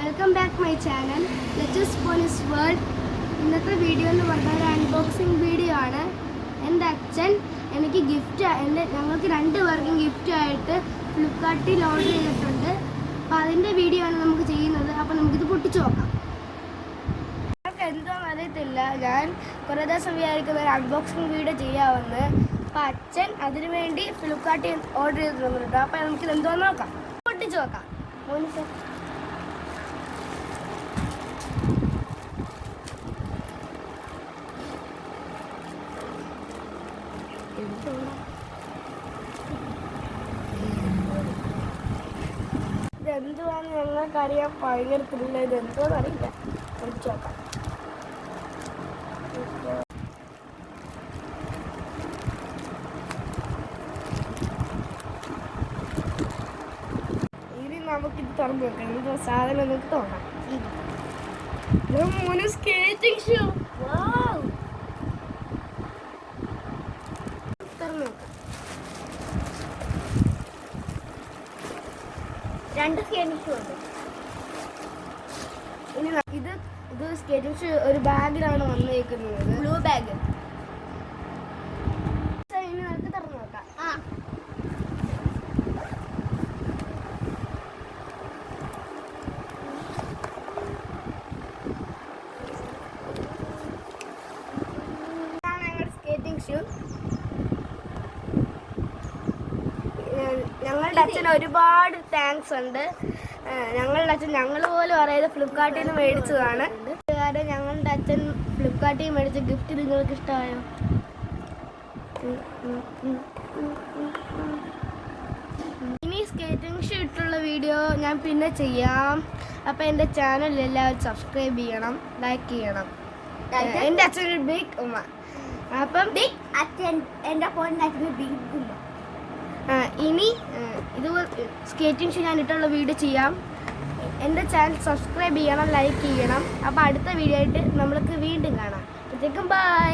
Welcome back my channel latest police world. ഇന്നത്തെ video എന്ന് പറഞ്ഞാൽ ഒരു അൺബോക്സിങ് വീഡിയോ ആണ്. എൻ്റെ അച്ഛൻ എനിക്ക് ഞങ്ങൾക്ക് 2 പേർക്കും ഗിഫ്റ്റായിട്ട് ഫ്ലിപ്കാർട്ടിൽ ഓർഡർ ചെയ്തിട്ടുണ്ട്. അപ്പോൾ അതിൻ്റെ വീഡിയോ ആണ് നമുക്ക് ചെയ്യുന്നത്. അപ്പോൾ നമുക്കിത് പൊട്ടിച്ചു നോക്കാം. നമുക്ക് എന്താണെന്ന് അറിയത്തില്ല. ഞാൻ കുറേ ദിവസം വിചാരിക്കുന്ന ഒരു അൺബോക്സിങ് വീഡിയോ ചെയ്യാമെന്ന്. അപ്പോൾ അച്ഛൻ അതിനു വേണ്ടി ഫ്ലിപ്കാർട്ടിൽ ഓർഡർ ചെയ്തിട്ടുണ്ട്. അപ്പോൾ നമുക്കിത് എന്തോന്ന് നോക്കാം, പൊട്ടിച്ചു നോക്കാം. ഇതെന്തുവാന്ന് ഞങ്ങൾക്കറിയാൻ ഭയങ്കര ത്രില്ല. ഇതെന്തോന്ന് അറിയില്ല. പഠിച്ചു നോക്കാം. ഇനി നമുക്കിത് തുറന്നു നോക്കാം. എന്തോ സാധനം നമുക്ക് തോന്നാം. Skating shoe. തുറന്നു നോക്കാം. 2 സ്കേറ്റിംഗ് ഷൂ ഉണ്ട്. ഇനി ഇത് സ്കേറ്റിംഗ് ഷൂ ഒരു ബാഗിലാണ് വന്നേക്കുന്നത്. Blue bag. ഇനി നമുക്ക് തുറന്നു നോക്കാം. ഇതാണ് ഞങ്ങളുടെ സ്കേറ്റിംഗ് ഷൂ. ഞങ്ങളുടെ അച്ഛന് ഒരുപാട് താങ്ക്സ് ഉണ്ട്. ഞങ്ങളുടെ അച്ഛൻ ഞങ്ങൾ പോലും അറിയാതെ ഫ്ലിപ്കാർട്ടിൽ നിന്ന് മേടിച്ചതാണ്. കാരണം ഞങ്ങളുടെ അച്ഛൻ ഫ്ലിപ്കാർട്ടിൽ മേടിച്ച ഗിഫ്റ്റ് നിങ്ങൾക്ക് ഇഷ്ടമായോ? ഇനി സ്കേറ്റിംഗ് ഷൂ ഇട്ടുള്ള വീഡിയോ ഞാൻ പിന്നെ ചെയ്യാം. അപ്പോൾ എൻ്റെ ചാനൽ എല്ലാവരും സബ്സ്ക്രൈബ് ചെയ്യണം, ലൈക്ക് ചെയ്യണം. എൻ്റെ അച്ഛനൊരു ബിഗ് ഉമ്മ. അപ്പം എൻ്റെ ഫോണിൻ്റെ അച്ഛന് ബിഗ് ഉമ്മ. ഇനി ഇത് സ്കേറ്റിംഗ് ഷൂ ഞാൻ ഇട്ടുള്ള വീഡിയോ ചെയ്യാം. എൻ്റെ ചാനൽ സബ്സ്ക്രൈബ് ചെയ്യണം, ലൈക്ക് ചെയ്യണം. അപ്പോൾ അടുത്ത വീഡിയോ ആയിട്ട് നമ്മൾക്ക് വീണ്ടും കാണാം. അപ്പോഴത്തേക്കും ബൈ.